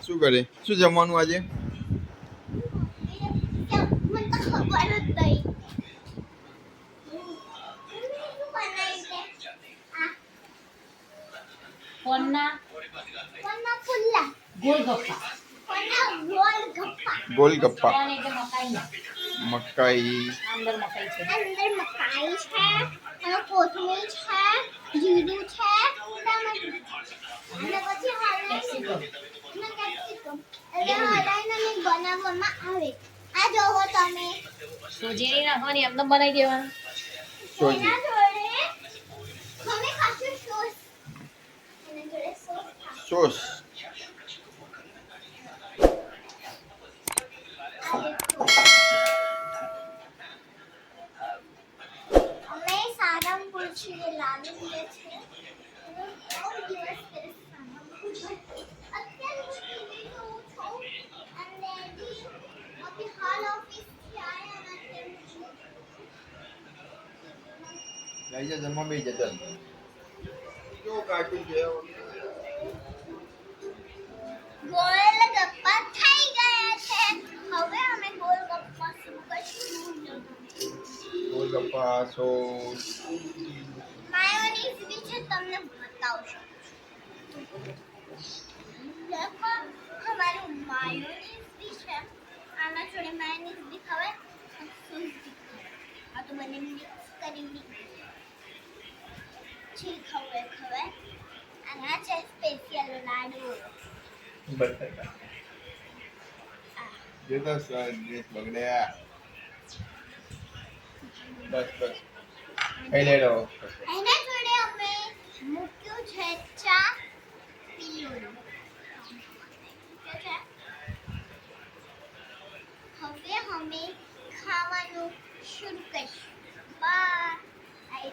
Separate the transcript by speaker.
Speaker 1: શું કરે? શું જમવાનું આજે?
Speaker 2: મને તો ખબર જ નહીં.
Speaker 3: કોણના
Speaker 2: કોના ફુલ્લા
Speaker 3: ગોલગપ્પા
Speaker 2: કોના ગોલગપ્પા
Speaker 1: ગોલગપ્પા,
Speaker 3: કોણ એટલે મકાઈના
Speaker 1: મકાઈ,
Speaker 3: અંદર મકાઈ છે
Speaker 2: અંદર મકાઈ છે અને કોથમીર છે જીરું છે ટમેટું અને પછી
Speaker 3: કેપ્સિકમ
Speaker 2: અને કેપ્સિકમ એટલે હલાઈને બનાવવામાં આવે. આ જોવો તમે
Speaker 3: સોજીની નાખવાની એમને બનાવી દેવાનું
Speaker 1: સોજી,
Speaker 2: એના જોડે તમે ખાશો સોસ એના જોડે સોસ ખાશો.
Speaker 1: સોસ.
Speaker 2: આ દેખો અમે સારંગપુરથી લાવી દઈએ છીએ બહુ દિવસ પહેલા સારંગપુર અત્યારે હું ટીવી જોઉં છું અને અભી હાલ ઓફિસથી આવ્યા અને
Speaker 1: લઈ જા જમવા બેસી જા ચાલ. જો કાર્ટૂન જોયા
Speaker 2: ગોલગપ્પા થઈ ગયા છે. હવે અમે ગોલગપ્પા શું કરીશું?
Speaker 1: ગોલગપ્પા, સોસ.
Speaker 2: માયોનીઝ વિશે તમને બતાવશું. देखो हमारे मायोनीज भी है आना छोड़े मायोनीज भी खवाए सॉस भी आ तो मैंने मिक्स करेंगे छी खवाए અને આ છે સ્પેશિયલ લાડુ
Speaker 1: બટાકા. જે તો ડ્રેસ બગડ્યા. બસ બસ. ખાઈ લેડો.
Speaker 2: એના જોડે અમે મૂક્યું છે ચા પીલું હવે અમે ખાવાનું શરૂ કરીશું. બાય.